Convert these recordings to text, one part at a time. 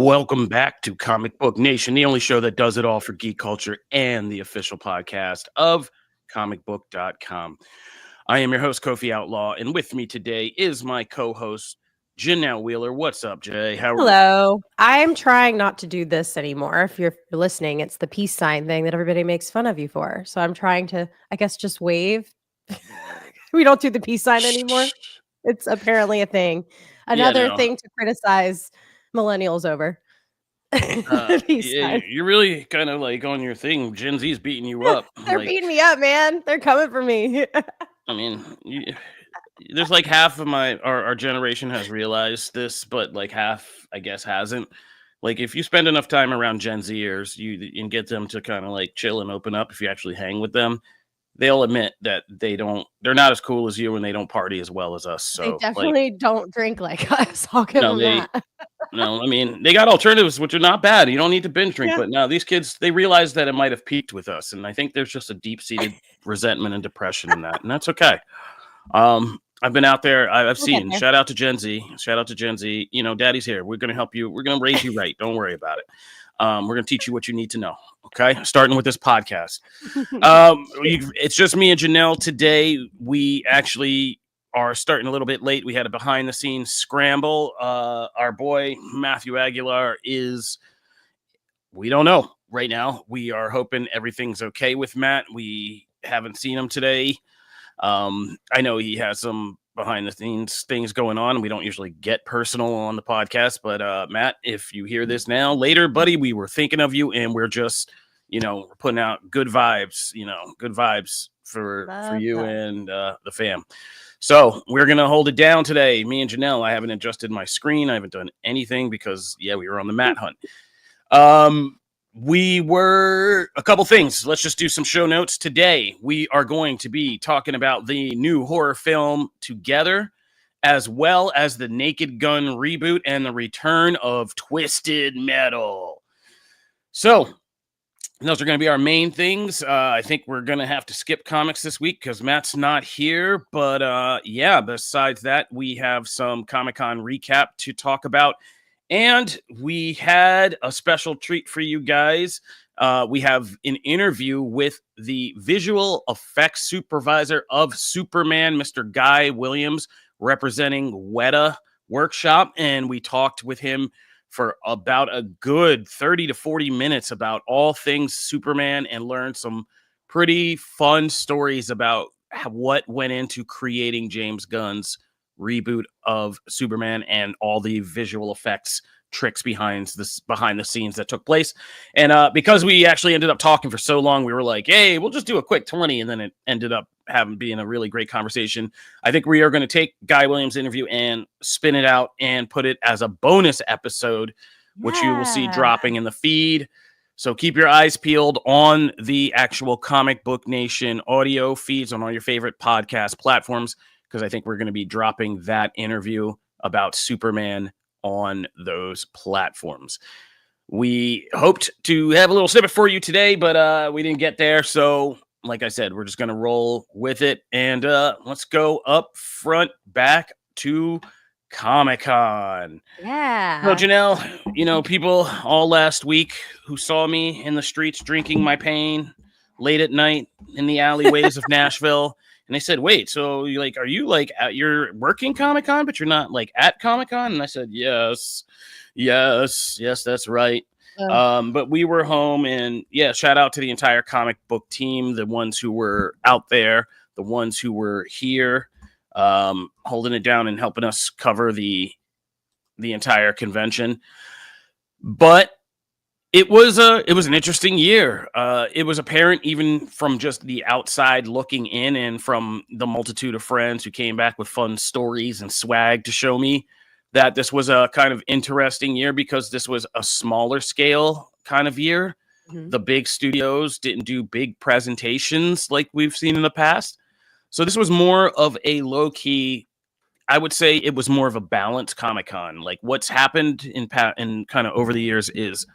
Welcome back to Comic Book Nation, the only show that does it all for geek culture and the official podcast of comicbook.com. I am your host, Kofi Outlaw, and with me today is my co-host, Janelle Wheeler. What's up, Jay? Hello. I'm trying not to do this anymore. If you're listening, it's the peace sign thing that everybody makes fun of you for. So I'm trying to, I guess, just wave. We don't do the peace sign anymore. It's apparently a thing. Another thing to criticize millennials over. You're really kind of like on your thing. Gen Z's beating you up. They're beating me up, man. They're coming for me. I mean, there's like half of our generation has realized this, but like half, I guess, hasn't. Like if you spend enough time around Gen Zers, you can get them to kind of like chill and open up. If you actually hang with them, they'll admit that they're not as cool as you and they don't party as well as us. So they definitely don't drink like us. I'll give them that. No, I mean, they got alternatives, which are not bad. You don't need to binge drink, but now these kids, they realize that it might have peaked with us. And I think there's just a deep-seated resentment and depression in that. And that's okay. I've been out there. I've seen. Shout out to Gen Z. You know, Daddy's here. We're going to help you. We're going to raise you right. Don't worry about it. We're going to teach you what you need to know. Okay. Starting with this podcast. It's just me and Janelle today. We actually are starting a little bit late. We had a behind the scenes scramble. Our boy Matthew Aguilar we don't know right now. We are hoping everything's okay with Matt. We haven't seen him today. I know he has some behind the scenes things going on. We don't usually get personal on the podcast, but Matt, if you hear this now later, buddy, we were thinking of you and we're just, we're putting out good vibes, for you and the fam. So we're going to hold it down today. Me and Janelle, I haven't adjusted my screen. I haven't done anything because, we were on the Matt hunt. We were a couple things. Let's just do some show notes. Today, we are going to be talking about the new horror film Together, as well as the Naked Gun reboot and the return of Twisted Metal. So those are going to be our main things. I think we're going to have to skip comics this week because Matt's not here. But besides that, we have some Comic-Con recap to talk about. And we had a special treat for you guys. We have an interview with the visual effects supervisor of Superman, Mr. Guy Williams, representing Weta Workshop. And we talked with him for about a good 30 to 40 minutes about all things Superman and learned some pretty fun stories about what went into creating James Gunn's reboot of Superman and all the visual effects tricks behind the scenes that took place. And because we actually ended up talking for so long, we were like, hey, we'll just do a quick 20. And then it ended up being a really great conversation. I think we are going to take Guy Williams' interview and spin it out and put it as a bonus episode, which you will see dropping in the feed. So keep your eyes peeled on the actual Comic Book Nation audio feeds on all your favorite podcast platforms, because I think we're going to be dropping that interview about Superman on those platforms. We hoped to have a little snippet for you today, but we didn't get there. So like I said, we're just going to roll with it. And let's go up front back to Comic-Con. Yeah. So Janelle, people all last week who saw me in the streets drinking my pain late at night in the alleyways of Nashville. And they said, wait, so are you you're working Comic-Con, but you're not at Comic-Con? And I said, yes, that's right. But we were home, and shout out to the entire comic book team, the ones who were out there, the ones who were here, holding it down and helping us cover the entire convention. But it was an interesting year. It was apparent even from just the outside looking in and from the multitude of friends who came back with fun stories and swag to show me that this was a kind of interesting year because this was a smaller scale kind of year. Mm-hmm. The big studios didn't do big presentations like we've seen in the past. So this was more of a low-key, I would say it was more of a balanced Comic-Con. Like what's happened in kind of over the years is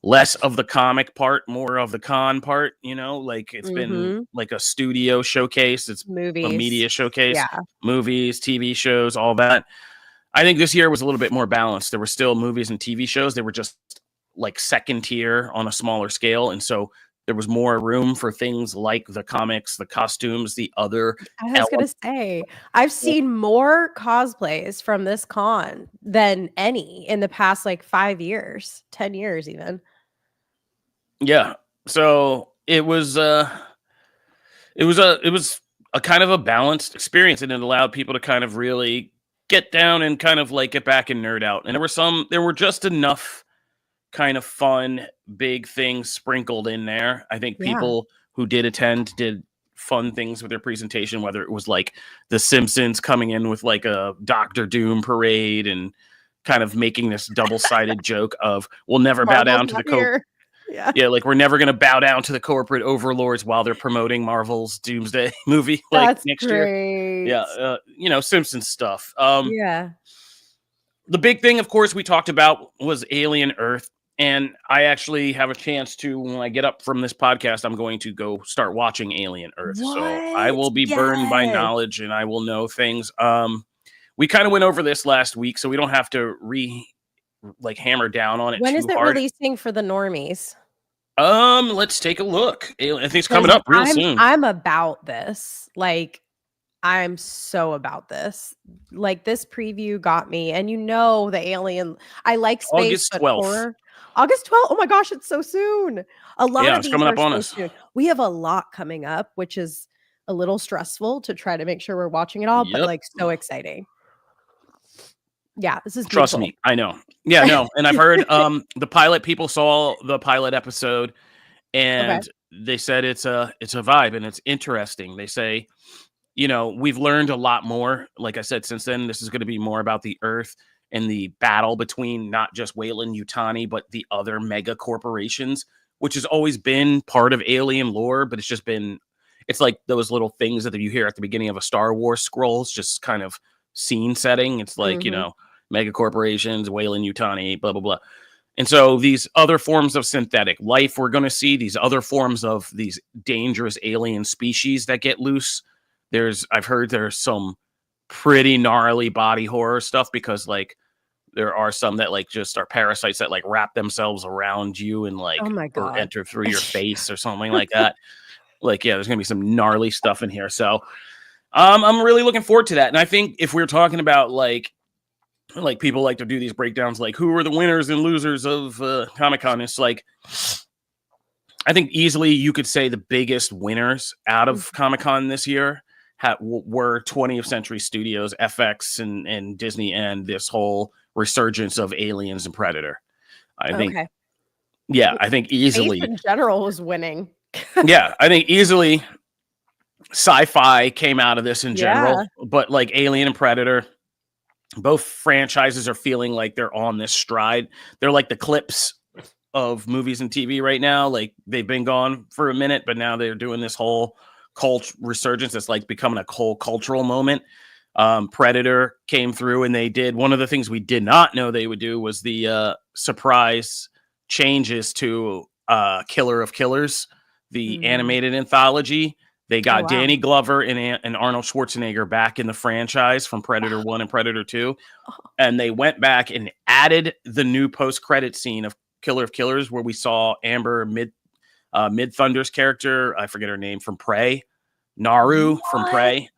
less of the comic part, more of the con part, it's been like a studio showcase. It's movies, a media showcase, movies, TV shows, all that. I think this year was a little bit more balanced. There were still movies and TV shows. They were just like second tier on a smaller scale. And so there was more room for things like the comics, the costumes, the other I was gonna elements. say, I've seen more cosplays from this con than any in the past like 5 years, 10 years even. Yeah. So it was it was a kind of a balanced experience, and it allowed people to kind of really get down and kind of like get back and nerd out. And there were just enough kind of fun big things sprinkled in there. I think Yeah. people who did attend did fun things with their presentation, whether it was like the Simpsons coming in with like a Doctor Doom parade and kind of making this double-sided joke of we'll never bow Marvel's down to not the here. Yeah. yeah, like we're never going to bow down to the corporate overlords while they're promoting Marvel's Doomsday movie like That's next year. great. Yeah, Simpsons stuff. Yeah. The big thing, of course, we talked about was Alien Earth. And I actually have a chance to, when I get up from this podcast, I'm going to go start watching Alien Earth. So I What? will be burned by Yes. knowledge and I will know things. We kind of went over this last week, so we don't have to hammer down on it When too is it hard. releasing for the normies? Let's take a look. I think it's coming up real soon. I'm about this. Like, I'm so about this. Like, this preview got me, and the alien. I like space, August but 12th. horror. August 12th. Oh my gosh, it's so soon. A lot Yeah, of it's these coming are up on so us. soon. We have a lot coming up, which is a little stressful to try to make sure we're watching it all, but Yep. like so exciting. Yeah, this is Trust beautiful. me, I know. Yeah, no, and I've heard the pilot people saw the pilot episode and they said it's a vibe and it's interesting. They say, we've learned a lot more. Like I said, since then, this is going to be more about the Earth and the battle between not just Weyland-Yutani, but the other mega corporations, which has always been part of alien lore, but it's like those little things that you hear at the beginning of a Star Wars scrolls, just kind of scene setting. It's like, mega corporations, Weyland-Yutani, blah, blah, blah. And so these other forms of synthetic life we're going to see, these other forms of these dangerous alien species that get loose. I've heard there's some pretty gnarly body horror stuff because like there are some that like just are parasites that like wrap themselves around you and like Oh my or God. enter through your face or something like that. Like, yeah, there's going to be some gnarly stuff in here. So I'm really looking forward to that. And I think if we're talking about like people like to do these breakdowns, like who are the winners and losers of Comic-Con, it's like, I think easily you could say the biggest winners out of Comic-Con this year were 20th Century Studios, FX, and Disney, and this whole resurgence of Aliens and Predator. I think easily. Space in general was winning. Yeah, I think easily sci-fi came out of this in general, but like Alien and Predator, both franchises are feeling like they're on this stride. They're like the clips of movies and TV right now. Like they've been gone for a minute, but now they're doing this whole cult resurgence. It's like becoming a whole cultural moment. Predator came through and they did one of the things we did not know they would do was the surprise changes to Killer of Killers, the animated anthology. They got Danny Glover and Arnold Schwarzenegger back in the franchise from Predator 1 and Predator 2. And they went back and added the new post-credit scene of Killer of Killers where we saw Amber Mid-Thunder's character, I forget her name, from Prey, Naru from Prey.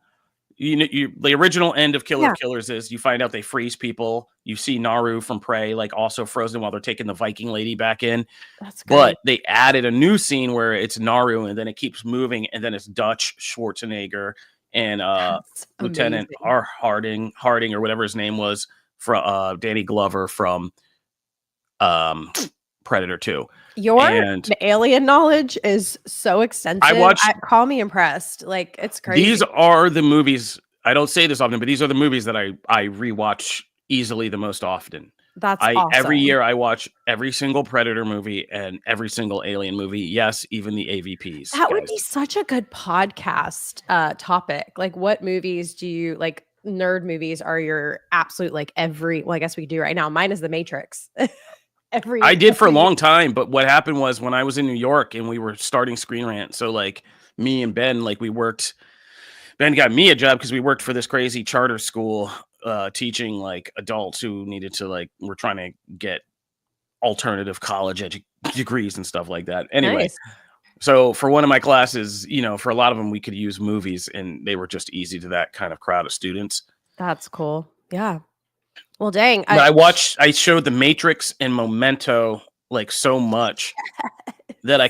The original end of Killer of Killers is you find out they freeze people. You see Naru from Prey, like also frozen while they're taking the Viking lady back in. That's great. But they added a new scene where it's Naru and then it keeps moving and then it's Dutch Schwarzenegger and Lieutenant R. Harding or whatever his name was from Danny Glover from Predator 2. Your alien knowledge is so extensive. Call me impressed. Like, it's crazy. These are the movies. I don't say this often, but these are the movies that I rewatch easily the most often. That's awesome. Every year I watch every single Predator movie and every single Alien movie. Yes, even the AVPs. That would be such a good podcast topic. Like, what movies do you like? Nerd movies are your absolute like every. Well, I guess we do right now. Mine is The Matrix. I did for a long time, but what happened was when I was in New York and we were starting Screen Rant, so like me and Ben, like we worked Ben got me a job because we worked for this crazy charter school teaching like adults who needed to we're trying to get alternative college degrees and stuff like that. Anyway, Nice. so for one of my classes, for a lot of them, we could use movies and they were just easy to that kind of crowd of students. That's cool. Yeah. Well, dang. But I showed The Matrix and Memento like so much that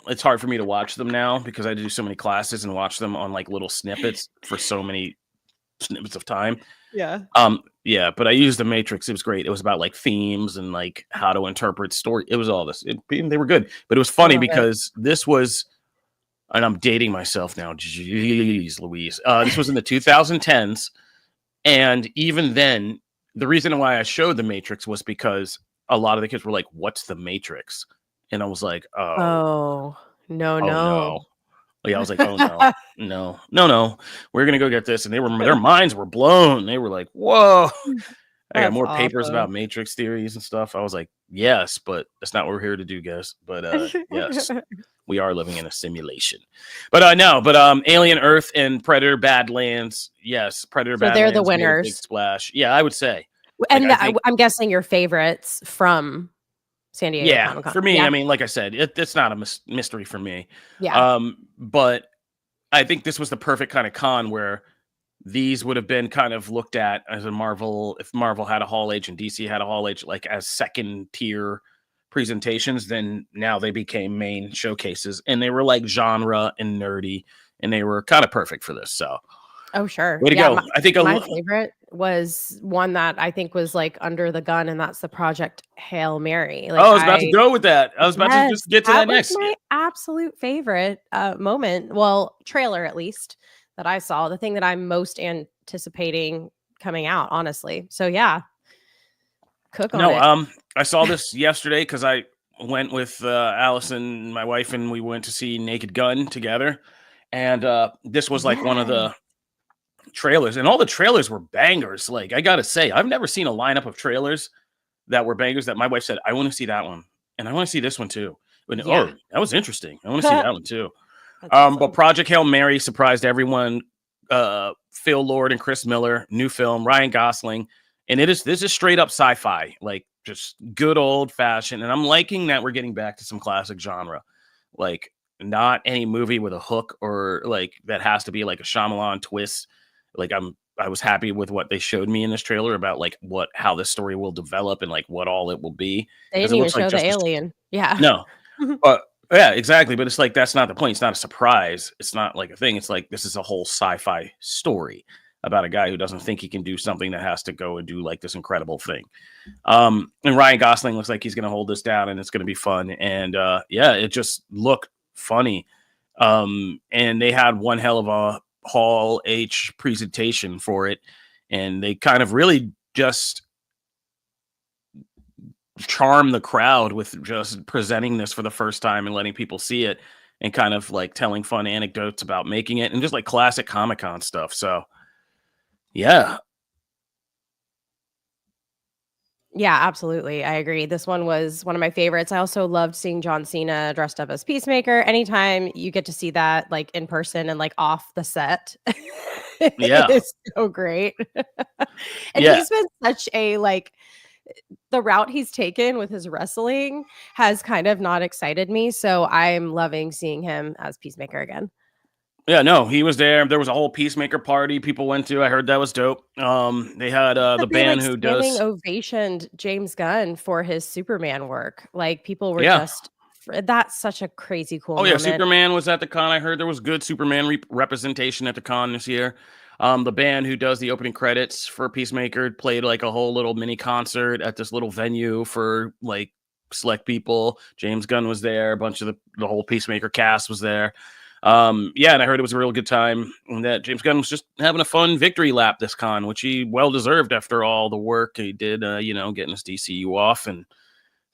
it's hard for me to watch them now because I do so many classes and watch them on like little snippets for so many snippets of time. Yeah. Yeah, but I used The Matrix. It was great. It was about like themes and like how to interpret story. It was all this. They were good, but it was funny because this was, and I'm dating myself now. Jeez Louise. This was in the 2010s. And even then, the reason why I showed The Matrix was because a lot of the kids were like, "What's The Matrix?" And I was like, no. Yeah, I was like, "Oh no, no, we're gonna go get this." And their minds were blown. They were like, "Whoa!" I got more papers about Matrix theories and stuff. I was like, "Yes, but that's not what we're here to do, guys." But yes, we are living in a simulation. But Alien Earth and Predator Badlands, yes, Predator Badlands. They're the made a big winners. splash. Yeah, I would say. And I'm guessing your favorites from San Diego Comic-Con. For me, I mean, like I said, it's not a mystery for me. Yeah. But I think this was the perfect kind of con where these would have been kind of looked at as if Marvel had a Hall H and DC had a Hall H, like as second tier presentations. Then now they became main showcases, and they were like genre and nerdy, and they were kind of perfect for this. So. Oh, sure. Way to go. I think my favorite was one that I think was like under the gun, and that's the Project Hail Mary. Like, I was about to go with that. I was about to just get to that next. That was my absolute favorite moment. Well, trailer at least that I saw. The thing that I'm most anticipating coming out, honestly. So yeah, cook on it. I saw this yesterday because I went with Alison, my wife, and we went to see Naked Gun together. And this was like one of the trailers, and all the trailers were bangers. Like, I gotta say, I've never seen a lineup of trailers that were bangers that my wife said, I want to see that one, and I want to see this one too. Oh, that was interesting. I want to see that one too. Awesome. But Project Hail Mary surprised everyone. Phil Lord and Chris Miller, new film, Ryan Gosling, and this is straight up sci-fi, like just good old fashioned. And I'm liking that we're getting back to some classic genre, like not any movie with a hook or like that has to be like a Shyamalan twist. Like I was happy with what they showed me in this trailer about like how this story will develop and like what all it will be. They didn't even show the alien. Yeah. No. But yeah, exactly. But it's like, that's not the point. It's not a surprise. It's not like a thing. It's like, this is a whole sci-fi story about a guy who doesn't think he can do something that has to go and do like this incredible thing. And Ryan Gosling looks like he's going to hold this down and it's going to be fun. And it just looked funny. And they had one hell of a Hall H presentation for it, and they kind of really just charm the crowd with just presenting this for the first time and letting people see it and kind of like telling fun anecdotes about making it and just like classic Comic-Con stuff. So yeah, absolutely. I agree. This one was one of my favorites. I also loved seeing John Cena dressed up as Peacemaker. Anytime you get to see that like in person and like off the set, it's so great. And he's been such a like, the route he's taken with his wrestling has kind of not excited me. So I'm loving seeing him as Peacemaker again. Yeah, no, he was there. There was a whole Peacemaker party people went to. I heard that was dope. They had the band who does ovationed James Gunn for his Superman work. Like people were just that's such a crazy cool moment. Superman was at the con. I heard there was good Superman representation at the con this year. The band who does the opening credits for Peacemaker played like a whole little mini concert at this little venue for like select people. James Gunn was there. A bunch of the whole Peacemaker cast was there. And I heard it was a real good time and that James Gunn was just having a fun victory lap this con, which he well deserved after all the work he did, getting us DCU off and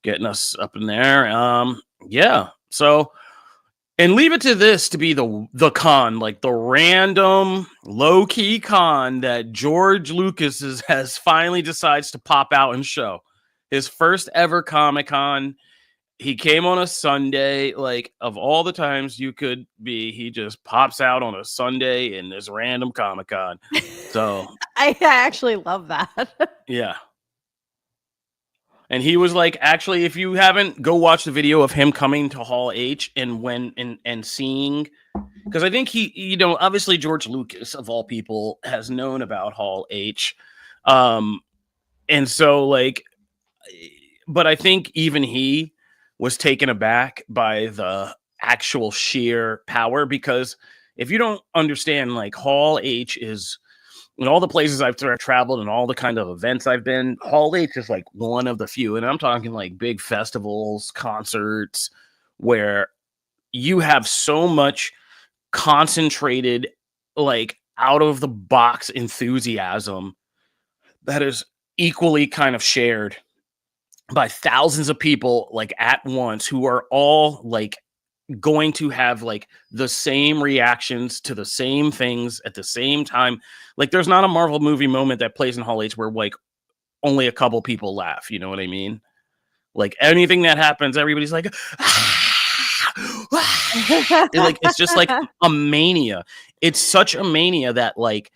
getting us up in there. So, and leave it to this to be the con, like the random low key con that George Lucas has finally decides to pop out and show his first ever Comic-Con. he came on a Sunday, like of all the times you could be, he just pops out on a Sunday in this random Comic-Con. So I actually love that. yeah. And he was like, actually, if you haven't, go watch the video of him coming to Hall H and seeing, because I think he, obviously George Lucas of all people has known about Hall H. And so like, but I think even he was taken aback by the actual sheer power, because if you don't understand, like Hall H is, in all the places I've traveled and all the kind of events I've been, Hall H is like one of the few, and I'm talking like big festivals, concerts, where you have so much concentrated, like out of the box enthusiasm that is equally kind of shared by thousands of people like at once, who are all like going to have like the same reactions to the same things at the same time. Like there's not a Marvel movie moment that plays in Hall H where like only a couple people laugh, you know what I mean? Like anything that happens, everybody's like like it's just like a mania. It's such a mania that like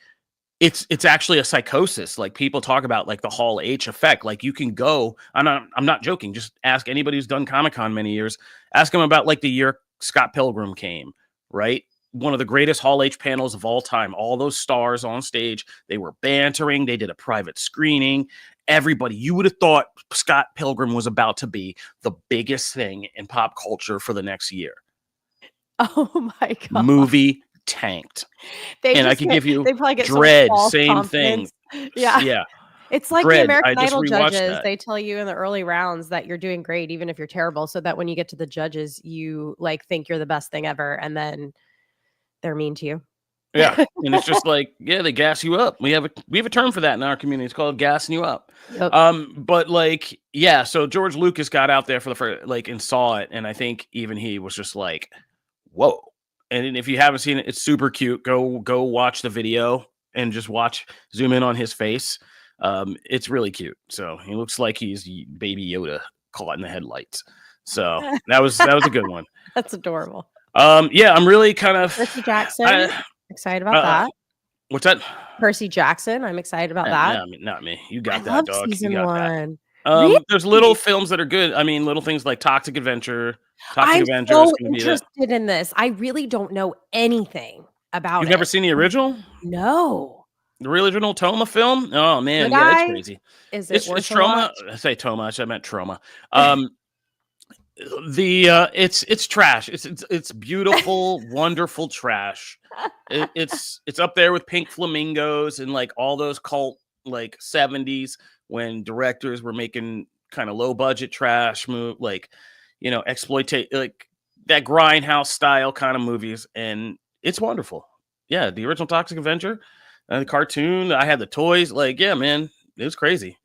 it's actually a psychosis. Like people talk about like the Hall H effect. Like you can go, I'm not joking. Just ask anybody who's done Comic-Con many years. Ask them about like the year Scott Pilgrim came, right? One of the greatest Hall H panels of all time. All those stars on stage, they were bantering. They did a private screening. Everybody, you would have thought Scott Pilgrim was about to be the biggest thing in pop culture for the next year. Oh my God. Movie tanked. And I could give you Dread, same thing. Yeah. It's like Dread, the American I just Idol rewatched judges. that. They tell you in the early rounds that you're doing great, even if you're terrible, so that when you get to the judges, you like think you're the best thing ever, and then they're mean to you. Yeah. And it's just like, yeah, they gas you up. We have a term for that in our community. It's called gassing you up. Yep. But like, yeah, so George Lucas got out there for the first, like, and saw it, and I think even he was just like, whoa. And if you haven't seen it, it's super cute. Go watch the video and just zoom in on his face. It's really cute. So he looks like he's Baby Yoda caught in the headlights. So that was a good one. That's adorable. Yeah, I'm really kind of Percy Jackson. Excited about that. What's that? Percy Jackson. I'm excited about that. No, not me. You got I that, love dog. season You got 1. that. Really? There's little films that are good. I mean, little things like Toxic Avenger. I'm Avenger so is going to be that. interested in this. I really don't know anything about You've it. never seen the original? No. The original Toma film? Oh man, Did yeah, I? it's crazy. Is it worth It's a trauma. watch? I say Toma, I meant trauma. It's trash. It's beautiful, wonderful trash. It's up there with Pink Flamingos and like all those cult like 70s when directors were making kind of low budget trash like exploitate like that grindhouse style kind of movies, and it's wonderful. Yeah, the original Toxic Avenger, the cartoon. I had the toys. Like, yeah, man, it was crazy.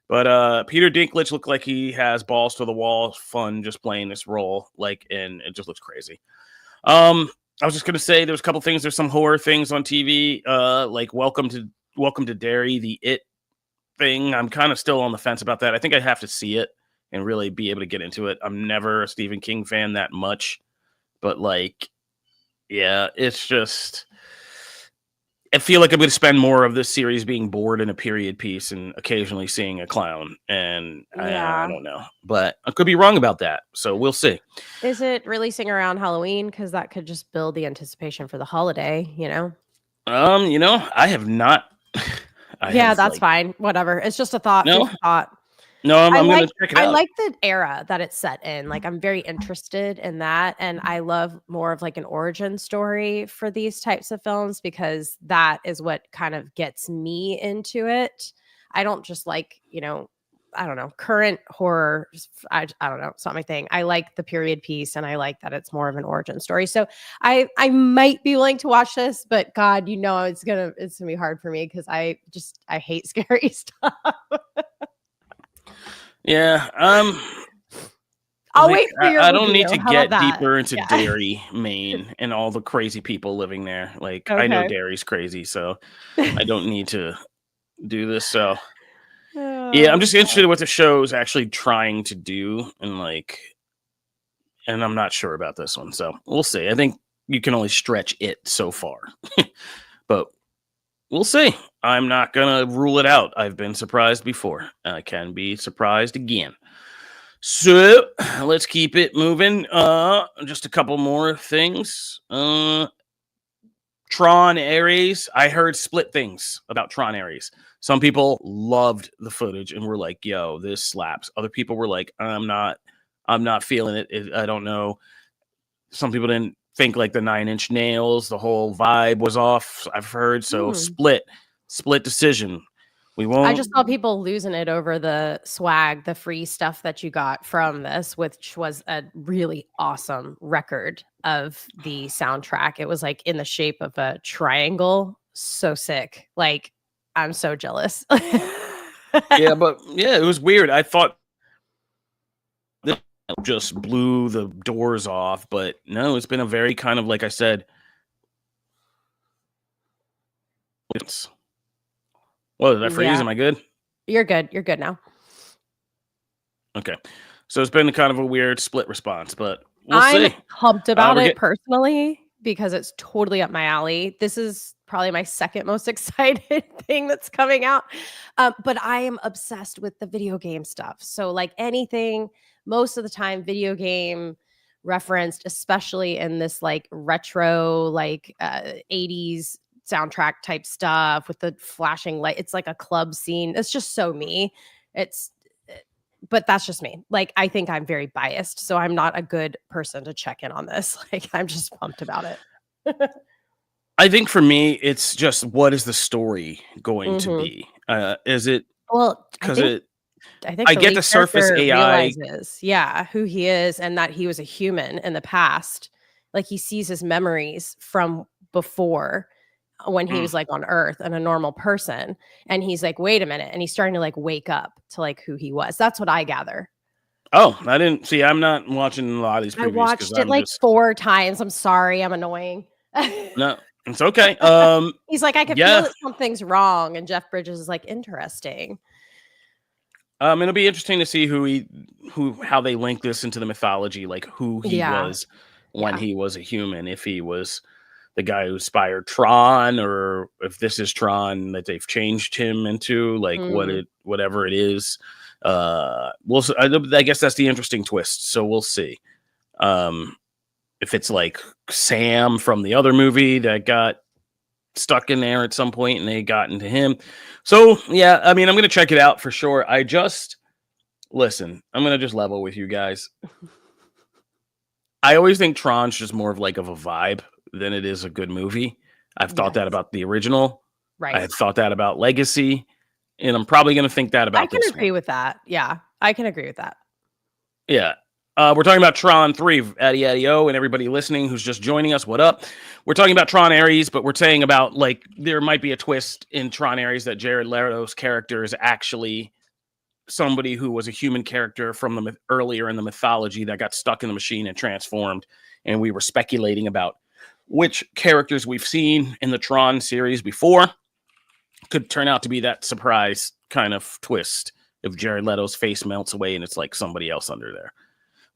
But Peter Dinklage looked like he has balls to the wall, fun just playing this role. Like, and it just looks crazy. I was just gonna say there's a couple things. There's some horror things on TV, like Welcome to Derry, the It thing. I'm kind of still on the fence about that. I think I have to see it and really be able to get into it. I'm never a Stephen King fan that much, but like, yeah, it's just. I feel like I'm going to spend more of this series being bored in a period piece and occasionally seeing a clown. And I don't know, but I could be wrong about that. So we'll see. Is it releasing around Halloween? Because that could just build the anticipation for the holiday, I have not. That's fine. Whatever. It's just a thought. No. Thought. No, I'm going to check it out. I like the era that it's set in. Like, I'm very interested in that. And I love more of like an origin story for these types of films, because that is what kind of gets me into it. I don't just like, I don't know, current horror. I don't know. It's not my thing. I like the period piece, and I like that it's more of an origin story. So I might be willing to watch this, but God, it's gonna be hard for me because I hate scary stuff. Yeah, I'll wait for your I don't review. need to How get about that? deeper into Derry, Maine, and all the crazy people living there. Like, I know Derry's crazy, so I don't need to do this. So, yeah, I'm just interested in what the show's actually trying to do, and like, and I'm not sure about this one. So we'll see. I think you can only stretch it so far, but we'll see. I'm not going to rule it out. I've been surprised before. I can be surprised again. So let's keep it moving. Just a couple more things. Tron Aries. I heard split things about Tron Aries. Some people loved the footage and were like, yo, this slaps. Other people were like, I'm not feeling it. I don't know. Some people didn't think like the 9 Inch Nails, the whole vibe was off. I've heard. So split decision. We won't. I just saw people losing it over the swag, the free stuff that you got from this, which was a really awesome record of the soundtrack. It was like in the shape of a triangle. So sick. Like, I'm so jealous. Yeah, but yeah, it was weird. I thought this just blew the doors off, but no, it's been a very kind of, like I said, what, did I freeze? Am I good? You're good. You're good now. Okay. So it's been kind of a weird split response, but we'll I'm see. pumped about it personally because it's totally up my alley. This is probably my second most excited thing that's coming out. But I am obsessed with the video game stuff. So like anything, most of the time, video game referenced, especially in this like retro, like 80s soundtrack type stuff with the flashing light. It's like a club scene. It's just so me. But that's just me. Like, I think I'm very biased, so I'm not a good person to check in on this. Like, I'm just pumped about it. I think for me, it's just, what is the story going to be? Is it, well, because I get the surface AI realizes, who he is and that he was a human in the past. Like, he sees his memories from before when he was like on Earth and a normal person, and he's like, wait a minute, and he's starting to like wake up to like who he was. That's what I gather. Oh, I didn't see. I'm not watching a lot of these previews. I watched it like 4 times. I'm sorry, I'm annoying. No, it's okay. He's like, I can feel that something's wrong, and Jeff Bridges is like, interesting. It'll be interesting to see how they link this into the mythology, like who he was when he was a human, if he was the guy who inspired Tron, or if this is Tron that they've changed him into, like whatever it is. I guess that's the interesting twist. So we'll see. If it's like Sam from the other movie that got stuck in there at some point and they got into him. So yeah, I mean, I'm going to check it out for sure. I'm going to just level with you guys. I always think Tron's just more of like of a vibe than it is a good movie. I've thought that about the original. Right. I've thought that about Legacy. And I'm probably going to think that about this one. I can agree with that. Yeah, I can agree with that. Yeah. We're talking about Tron 3, Addy Addy-O, and everybody listening who's just joining us, what up? We're talking about Tron Aries, but we're saying about, like, there might be a twist in Tron Aries that Jared Leto's character is actually somebody who was a human character from earlier in the mythology that got stuck in the machine and transformed. And we were speculating about which characters we've seen in the Tron series before could turn out to be that surprise kind of twist if Jared Leto's face melts away and it's like somebody else under there,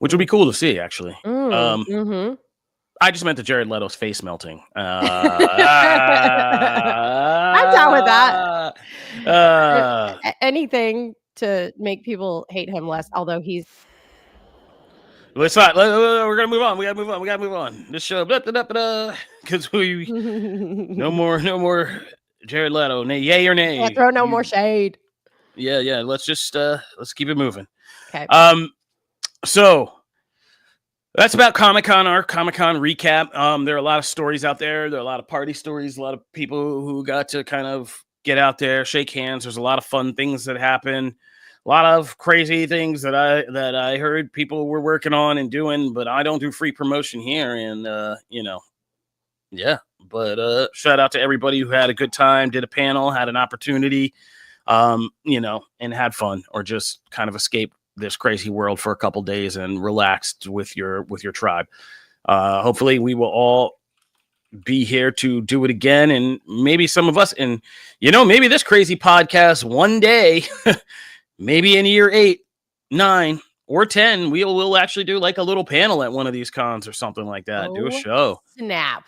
which would be cool to see, actually. I just meant the Jared Leto's face melting. I'm down with that. Anything to make people hate him less, although he's... Let's not. We're gonna move on. We gotta move on. This show, because we no more Jared Leto. Yay or nay? Can't throw no more shade. Yeah. Let's just let's keep it moving. Okay. So that's about Comic-Con, our Comic-Con recap. There are a lot of stories out there. There are a lot of party stories. A lot of people who got to kind of get out there, shake hands. There's a lot of fun things that happen. A lot of crazy things that I heard people were working on and doing, but I don't do free promotion here. And, but shout out to everybody who had a good time, did a panel, had an opportunity, and had fun, or just kind of escaped this crazy world for a couple days and relaxed with your tribe. Hopefully we will all be here to do it again. And maybe some of us, and, maybe this crazy podcast one day, maybe in year 8, 9, or 10. We'll actually do like a little panel at one of these cons or something like that. Do a show. Snap.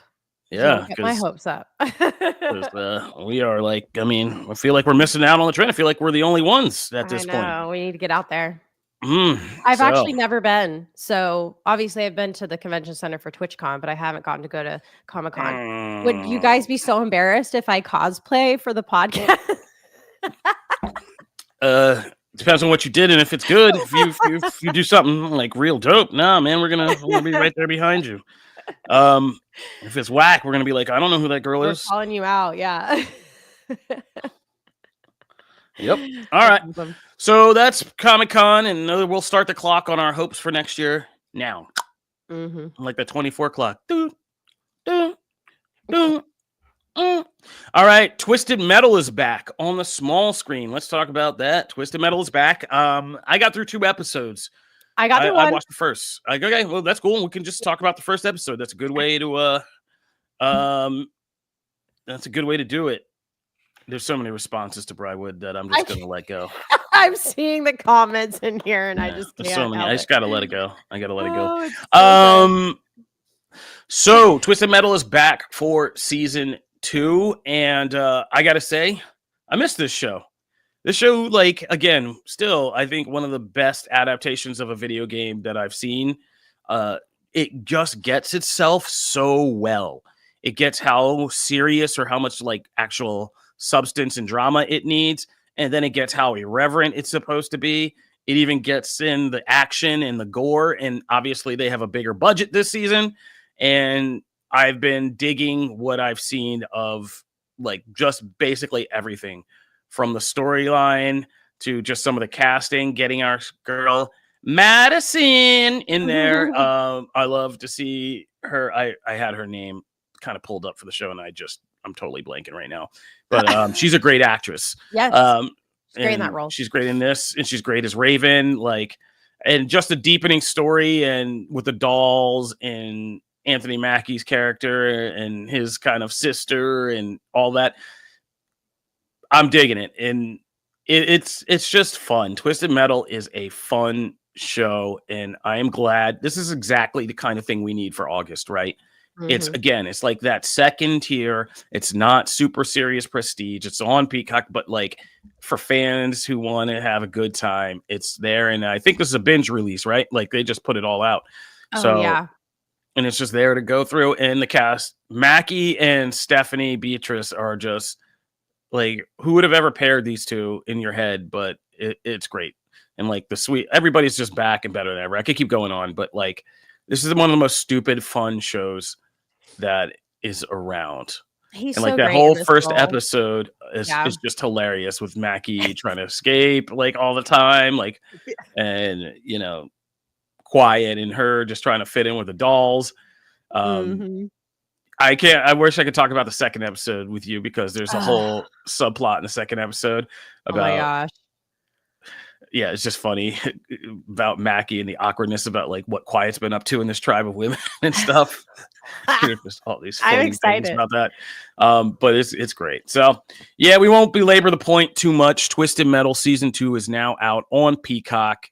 Yeah, Don't get my hopes up. we are like, I mean, I feel like we're missing out on the trend. I feel like we're the only ones at this point. We need to get out there. I've actually never been. So obviously I've been to the convention center for TwitchCon, but I haven't gotten to go to Comic-Con. Would you guys be so embarrassed if I cosplay for the podcast? Depends on what you did and if it's good. If you do something like real dope, nah, man, we're gonna be right there behind you. If it's whack, we're gonna be like, I don't know who that girl is. Calling you out, yeah. Yep. All right. Awesome. So that's Comic-Con, and we'll start the clock on our hopes for next year now. Like the 24 clock. All right, Twisted Metal is back on the small screen. Let's talk about that. Twisted Metal is back. I got through 2 episodes. I watched the first. Okay, well, that's cool. We can just talk about the first episode. That's a good way to do it. There's so many responses to Brywood that I'm just going to let go. I'm seeing the comments in here, and I just can't. So many. I just got to let it go. I got to let it go. So Twisted Metal is back for season 2, and I got to say, I missed this show. This show, like, again, still, I think one of the best adaptations of a video game that I've seen. It just gets itself so well. It gets how serious or how much, like, actual substance and drama it needs, and then it gets how irreverent it's supposed to be. It even gets in the action and the gore, and obviously they have a bigger budget this season, and I've been digging what I've seen of, like, just basically everything from the storyline to just some of the casting, getting our girl Madison in there. I love to see her. I had her name kind of pulled up for the show, and I'm totally blanking right now, but she's a great actress. Yes. She's great in that role. She's great in this, and she's great as Raven, like, and just a deepening story, and with the dolls and Anthony Mackie's character and his kind of sister and all that. I'm digging it, and it's just fun. Twisted Metal is a fun show, and I am glad. This is exactly the kind of thing we need for August, right? It's like that second tier. It's not super serious prestige. It's on Peacock, but like for fans who want to have a good time, it's there. And I think this is a binge release, right? Like they just put it all out. Yeah. And it's just there to go through. And the cast, Mackie and Stephanie Beatrice, are just like, who would have ever paired these two in your head? But it's great. And like everybody's just back and better than ever. I could keep going on, but like, this is one of the most stupid, fun shows that is around. He's and like so that great whole in first role. episode is just hilarious with Mackie trying to escape like all the time, like, and Quiet and her just trying to fit in with the dolls. I wish I could talk about the second episode with you, because there's a whole subplot in the second episode about, oh my gosh. Yeah, it's just funny about Mackie and the awkwardness about like what Quiet's been up to in this tribe of women and stuff. Just all these funny things about that. But it's great. So yeah, we won't belabor the point too much. Twisted Metal season 2 is now out on Peacock.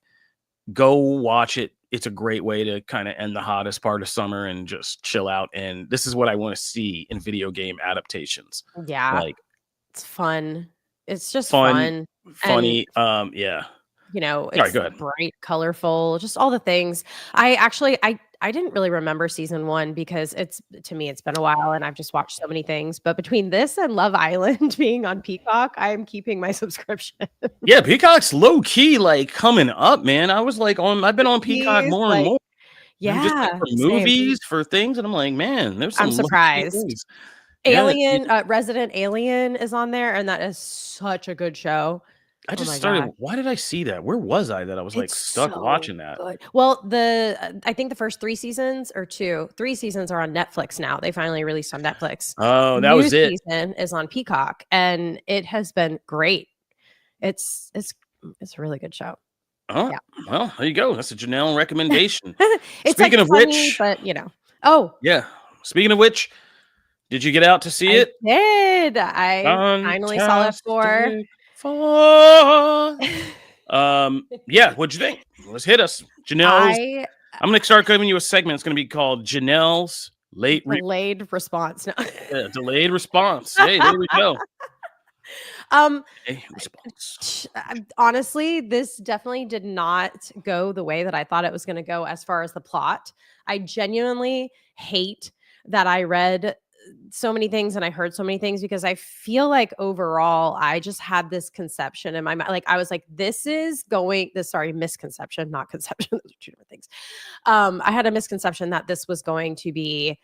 Go watch it. It's a great way to kind of end the hottest part of summer and just chill out. And this is what I want to see in video game adaptations. Yeah, like it's fun. It's just fun, funny. And, it's bright, colorful, just all the things. I didn't really remember season 1 because to me it's been a while and I've just watched so many things. But between this and Love Island being on Peacock, I'm keeping my subscription. Yeah, Peacock's low key like coming up, man. I was like I've been on Peacock more and more. Yeah, just like, for movies, for things, and I'm like, man, there's some. I'm surprised. Alien, Resident Alien is on there, and that is such a good show. I just started. God. Why did I see that? Where was I that I was like stuck watching that? Good. Well, I think the first 3 seasons or 3 seasons are on Netflix now. They finally released on Netflix. Oh, that was it. Season is on Peacock, and it has been great. It's a really good show. Oh, yeah. Well, there you go. That's a Janelle recommendation. Speaking of which, but yeah. Speaking of which, did you get out to see it? Did I finally saw it for? Yeah, what'd you think? Let's hit us. Janelle's. I'm going to start giving you a segment. It's going to be called Janelle's delayed response. No. Delayed response. Hey, there we go. Response. Honestly, this definitely did not go the way that I thought it was going to go as far as the plot. I genuinely hate that I read so many things and I heard so many things, because I feel like overall I just had this conception in my mind. Like I was like, misconception, not conception. Those are two different things. I had a misconception that this was going to be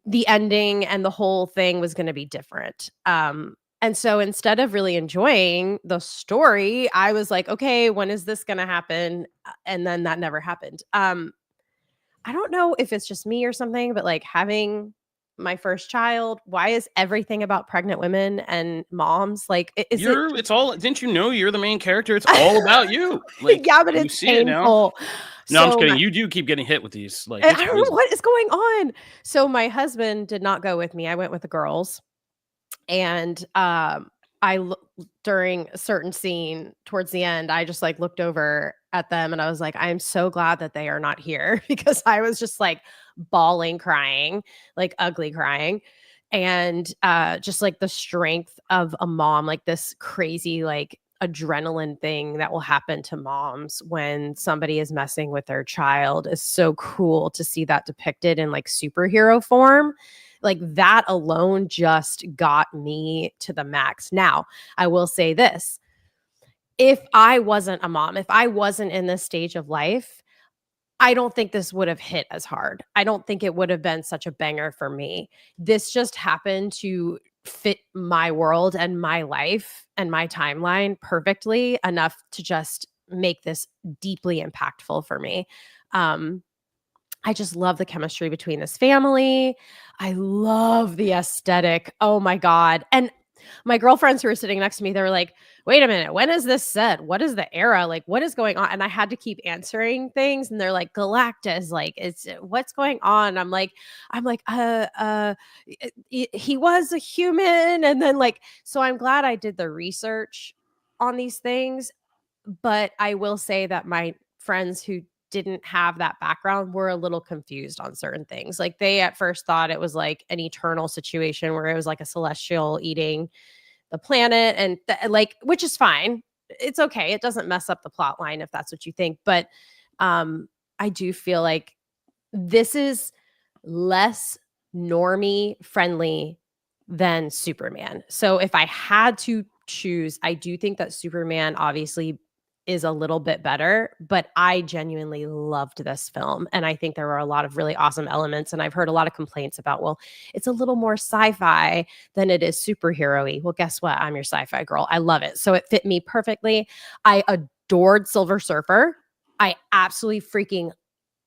the ending and the whole thing was going to be different. And so instead of really enjoying the story, I was like, okay, when is this going to happen? And then that never happened. I don't know if it's just me or something, but like having my first child, why is everything about pregnant women and moms? Like, it's all, didn't you know you're the main character? It's all about you. Like, yeah, but it's painful. No, I'm just kidding. You do keep getting hit with these. Like, I don't know what is going on. So my husband did not go with me. I went with the girls. And during a certain scene towards the end, I just like looked over at them and I was like, I'm so glad that they are not here, because I was just like bawling, crying, like ugly crying. And just like the strength of a mom, like this crazy, like adrenaline thing that will happen to moms when somebody is messing with their child is so cool to see that depicted in like superhero form. Like that alone just got me to the max. Now, I will say this. If I wasn't a mom, if I wasn't in this stage of life, I don't think this would have hit as hard. I don't think it would have been such a banger for me. This just happened to fit my world and my life and my timeline perfectly enough to just make this deeply impactful for me. I just love the chemistry between this family. I love the aesthetic. Oh my God. And my girlfriends who were sitting next to me, they were like, wait a minute, when is this set? What is the era? Like, what is going on? And I had to keep answering things. And they're like, Galactus, like, what's going on? I'm like, he was a human. And then like, so I'm glad I did the research on these things. But I will say that my friends who didn't have that background were a little confused on certain things. Like they at first thought it was like an eternal situation where it was like a celestial eating the planet and like, which is fine. It's okay. It doesn't mess up the plot line if that's what you think. But I do feel like this is less normie friendly than Superman. So if I had to choose, I do think that Superman obviously is a little bit better, but I genuinely loved this film. And I think there were a lot of really awesome elements. And I've heard a lot of complaints about, well, it's a little more sci-fi than it is superhero-y. Well, guess what? I'm your sci-fi girl. I love it. So it fit me perfectly. I adored Silver Surfer. I absolutely freaking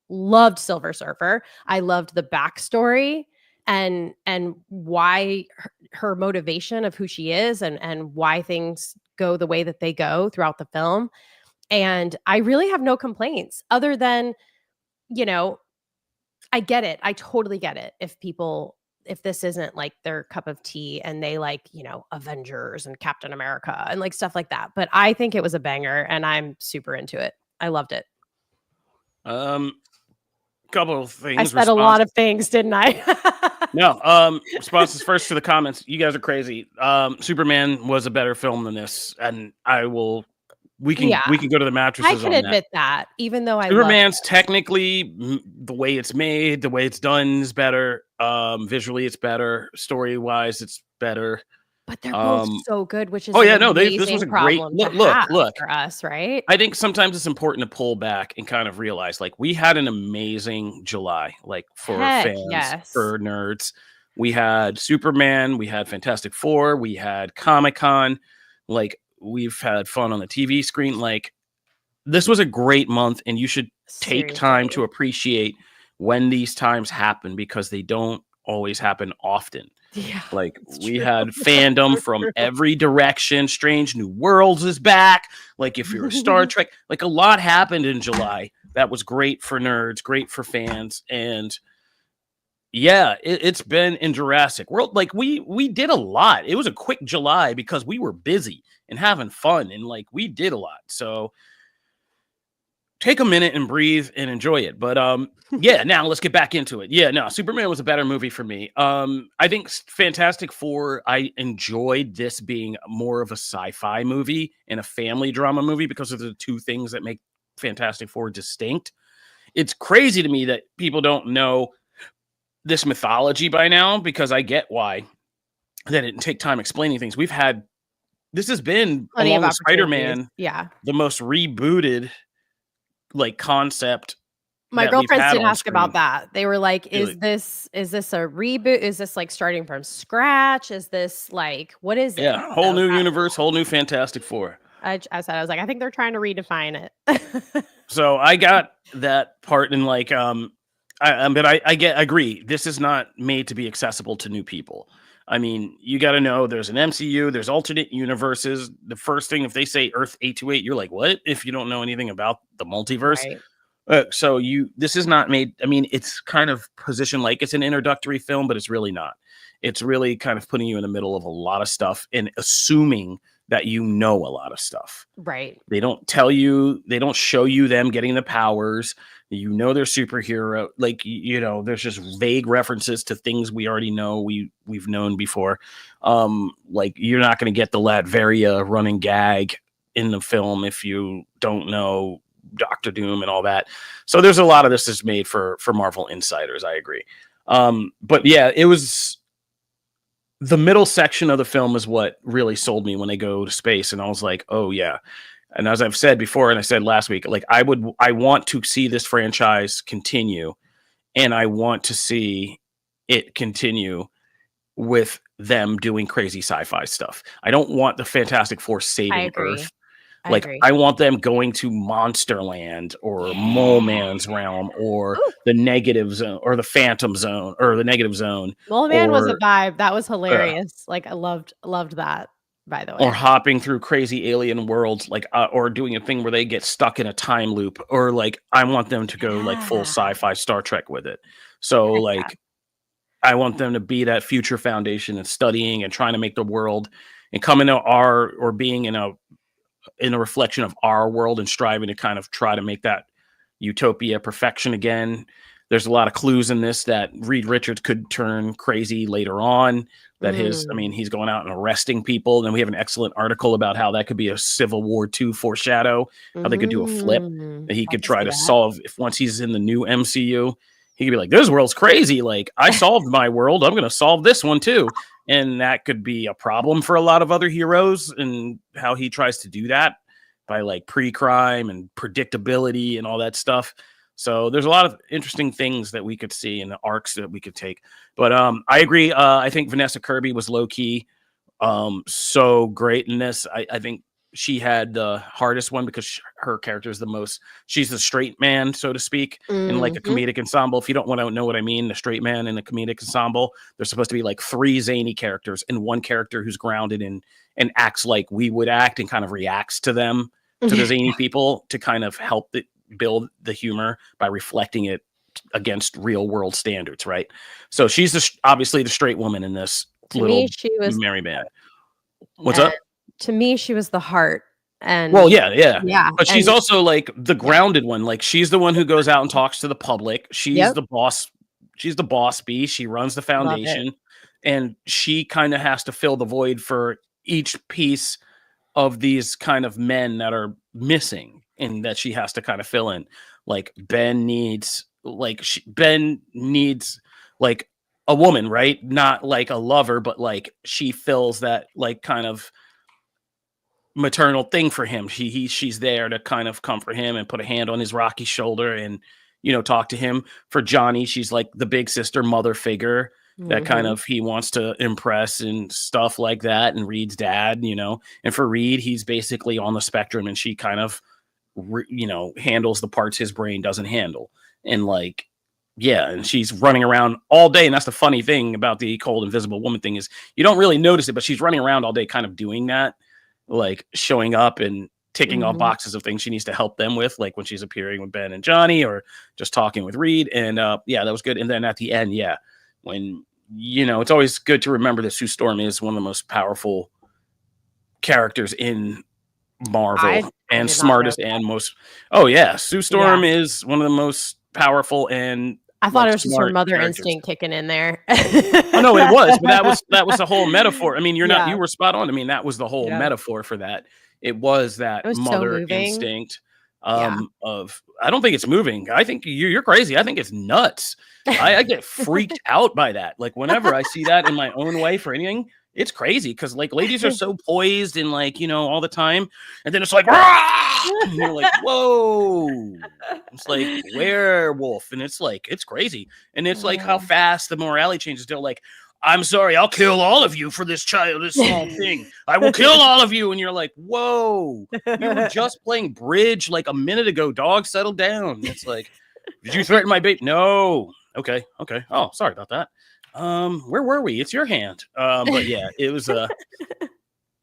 loved Silver Surfer. I loved the backstory and why her motivation of who she is and why things go the way that they go throughout the film. And I really have no complaints other than, you know, I get it. I totally get it. If this isn't like their cup of tea and they like, you know, Avengers and Captain America and like stuff like that. But I think it was a banger and I'm super into it. I loved it. Couple of things. I said a lot of things, didn't I? No. Responses first to the comments. You guys are crazy. Superman was a better film than this, and we can go to the mattresses. I can admit that, even though Superman's technically the way it's made, the way it's done is better. Visually, it's better. Story wise, it's better. But they're both so good, which is this was a great look for us, right? I think sometimes it's important to pull back and kind of realize, like, we had an amazing July, like for fans, for nerds. We had Superman, we had Fantastic Four, we had Comic-Con, like we've had fun on the TV screen. Like this was a great month, and you should take time to appreciate when these times happen because they don't always happen often. Yeah, like we had fandom from every direction. Strange New Worlds is back. Like if you're a Star Trek, like a lot happened in July. That was great for nerds, great for fans. And yeah, it's been in Jurassic World. Like we did a lot. It was a quick July because we were busy and having fun and like we did a lot. So take a minute and breathe and enjoy it. But yeah, now let's get back into it. Yeah, no, Superman was a better movie for me. I think Fantastic Four, I enjoyed this being more of a sci-fi movie and a family drama movie because of the two things that make Fantastic Four distinct. It's crazy to me that people don't know this mythology by now, because I get why that it didn't take time explaining things. This has been, Plenty along of with Spider-Man, yeah. the most rebooted like concept. My That we've girlfriends had did on ask about screen. that. They were like, Really. is this a reboot? Is this like starting from scratch? Is this like, what is it? Yeah, whole So new that universe, whole new Fantastic Four. I said, I was like, I think they're trying to redefine it. So I got that part, and like but I agree. This is not made to be accessible to new people. I mean, you got to know there's an MCU, there's alternate universes. The first thing, if they say Earth 828, you're like, what? If you don't know anything about the multiverse. Right. So this is not made. I mean, it's kind of positioned like it's an introductory film, but it's really not. It's really kind of putting you in the middle of a lot of stuff and assuming that you know a lot of stuff. Right. They don't tell you, they don't show you them getting the powers. You know they're superhero. Like, there's just vague references to things we already know, we've known before. Like, you're not going to get the Latveria running gag in the film if you don't know Doctor Doom and all that. So there's a lot of this is made for Marvel insiders. I agree. But yeah, it was the middle section of the film is what really sold me when they go to space. And I was like, oh yeah. And as I've said before, and I said last week, like I want to see this franchise continue, and I want to see it continue with them doing crazy sci-fi stuff. I don't want the Fantastic Four I saving agree. Earth. I Like, agree. I want them going to Monsterland or Mole Man's realm or Ooh, the negative zone or the Phantom Zone or the negative zone, Mole Man was a or vibe. That was uh, hilarious. Like I loved that, by the or way. hopping through crazy alien worlds, like or doing a thing where they get stuck in a time loop, or like I want them to go like full Yeah. sci-fi Star Trek with it. So Heck yeah. like I want them to be that future foundation and studying and trying to make the world and coming to our, or being in a reflection of our world and striving to kind of try to make that utopia perfection again. There's a lot of clues in this that Reed Richards could turn crazy later on. That Mm. he's going out and arresting people. And we have an excellent article about how that could be a Civil War II foreshadow, how they could do a flip Mm. that he Love could to try see to that. solve. If once he's in the new MCU, he could be like, this world's crazy. Like, I solved my world. I'm going to solve this one too. And that could be a problem for a lot of other heroes, and how he tries to do that by like pre-crime and predictability and all that stuff. So there's a lot of interesting things that we could see in the arcs that we could take. But I agree. I think Vanessa Kirby was low key so great in this. I think she had the hardest one because her character is she's the straight man, so to speak, in like a Mhm. comedic ensemble. If you don't want to know what I mean, the straight man in a comedic ensemble, there's supposed to be like three zany characters and one character who's grounded in and acts like we would act and kind of reacts to them, to the zany people, to kind of help build the humor by reflecting it against real world standards, right? So she's obviously the straight woman in this To me, little she was Mary band. What's and up? to me, she was the heart, Well, and yeah. yeah, But she's and also like the yeah. grounded one. Like, she's the one who goes out and talks to the public. She's Yep. the boss. She's the boss bee. She runs the Love it. foundation, and she kind of has to fill the void for each piece of these kind of men that are missing, and that she has to kind of fill in. Like, Ben needs like a woman, right? Not like a lover, but like she fills that like kind of maternal thing for him. She's there to kind of comfort him and put a hand on his rocky shoulder and talk to him. For Johnny, she's like the big sister mother figure that kind Mhm. of he wants to impress and stuff like that. And Reed's dad. And for Reed, he's basically on the spectrum, and she kind of handles the parts his brain doesn't handle. And like, yeah, and she's running around all day. And that's the funny thing about the cold invisible woman thing, is you don't really notice it, but she's running around all day kind of doing that, like showing up and ticking off Mhm. boxes of things she needs to help them with, like when she's appearing with Ben and Johnny, or just talking with Reed. And yeah, that was good. And then at the end, yeah, when it's always good to remember that Sue Storm is one of the most powerful characters in Marvel I and did not know smartest that. and most. Oh yeah, Sue Storm Yeah. is one of the most powerful and I thought like it was just her smart mother characters. instinct kicking in there. Oh no, it was, but that was the whole metaphor. I mean, Yeah. you were spot on. I mean, that was the whole Yeah. metaphor for that. It was that It was so mother moving. instinct Yeah. of I don't think it's moving. I think you're crazy. I think it's nuts. I get freaked out by that. Like whenever I see that in my own way for anything, it's crazy because like ladies are so poised and like all the time, and then it's like "Rah!" and you're like whoa. It's like werewolf, and it's like it's crazy, and it's like how fast the morality changes. They're like, I'm sorry, I'll kill all of you for this small thing. I will kill all of you. And you're like, whoa, we were just playing bridge like a minute ago. Dog, settle down. It's like, did you threaten my baby? No. Okay. Oh, sorry about that. Where were we? It's your hand. But yeah, it was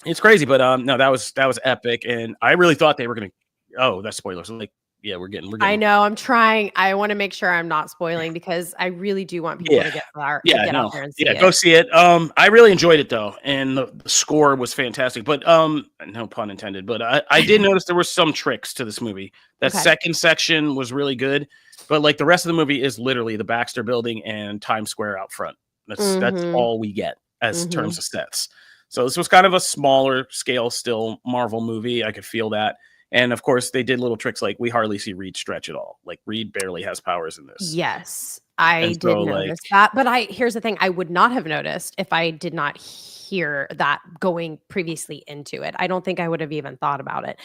it's crazy. But no, that was epic. And I really thought they were gonna that's spoilers. Like, yeah, we're getting I know. I'm trying. I want to make sure I'm not spoiling because I really do want people to get out there and see it. Go see it. I really enjoyed it though, and the score was fantastic. But no pun intended. But I did notice there were some tricks to this movie. That second section was really good, but like the rest of the movie is literally the Baxter Building and Times Square out front. That's all we get as terms of sets. So this was kind of a smaller scale, still Marvel movie. I could feel that. And of course, they did little tricks like we hardly see Reed stretch at all. Like Reed barely has powers in this. Yes, I did notice that. But here's the thing: I would not have noticed if I did not hear that going previously into it. I don't think I would have even thought about it.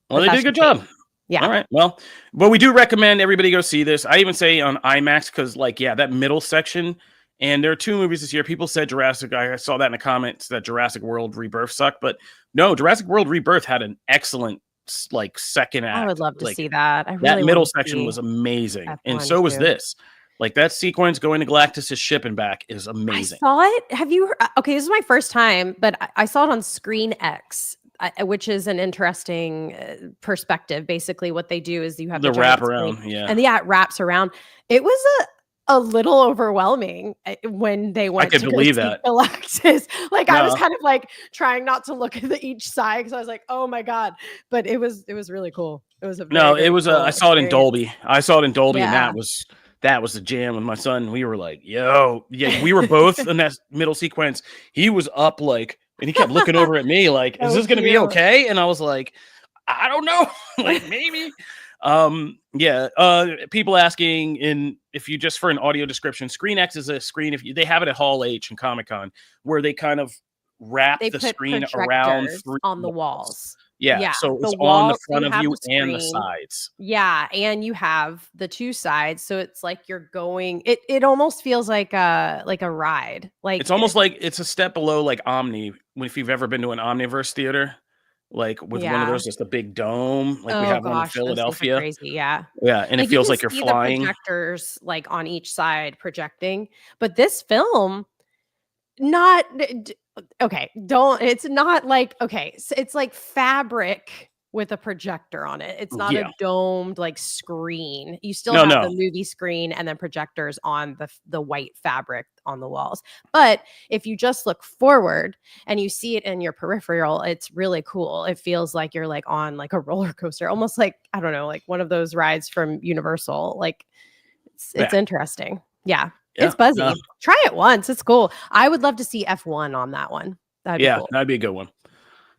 Well, they did a good job. Yeah. All right. Well, we do recommend everybody go see this. I even say on IMAX because, like, yeah, that middle section. And there are 2 movies this year. People said Jurassic. I saw that in the comments that Jurassic World Rebirth sucked, but no, Jurassic World Rebirth had an excellent like second act. I would love to see that. That middle section was amazing, and so was this. Like that sequence going to Galactus' ship and back is amazing. I saw it. Have you? Okay, this is my first time, but I saw it on Screen X, which is an interesting perspective. Basically, what they do is you have the wrap around, and it wraps around. It was a little overwhelming when they went to believe that Galactus. Like I was kind of like trying not to look at each side because I was like, oh my god! But it was really cool. It was I saw it in Dolby. And that was the jam with my son. We were like, yo, yeah, we were both in that middle sequence. He was up like, and he kept looking over at me like, is this going to be okay? And I was like, I don't know, like maybe. People asking if you just for an audio description, Screen X is a screen. They have it at Hall H and Comic-Con where they kind of wrap the screen around on the walls. Yeah. So it's on the front of you and the sides. Yeah. And you have the 2 sides. So it's like you're going, it almost feels like a ride. Like it's almost like it's a step below like Omni. If you've ever been to an Omniverse theater, like with one of those, just a big dome, like we have one in Philadelphia. Crazy, yeah. And it feels like you're flying. The projectors like on each side projecting, but this film, not okay. It's not like it's like fabric with a projector on it. It's not a domed like screen. You still have the movie screen and then projectors on the white fabric on the walls. But if you just look forward and you see it in your peripheral, it's really cool. It feels like you're like on like a roller coaster, almost like, I don't know, like one of those rides from Universal. Like it's interesting. Yeah. It's buzzy. Try it once. It's cool. I would love to see F1 on that one. That'd be cool. That'd be a good one.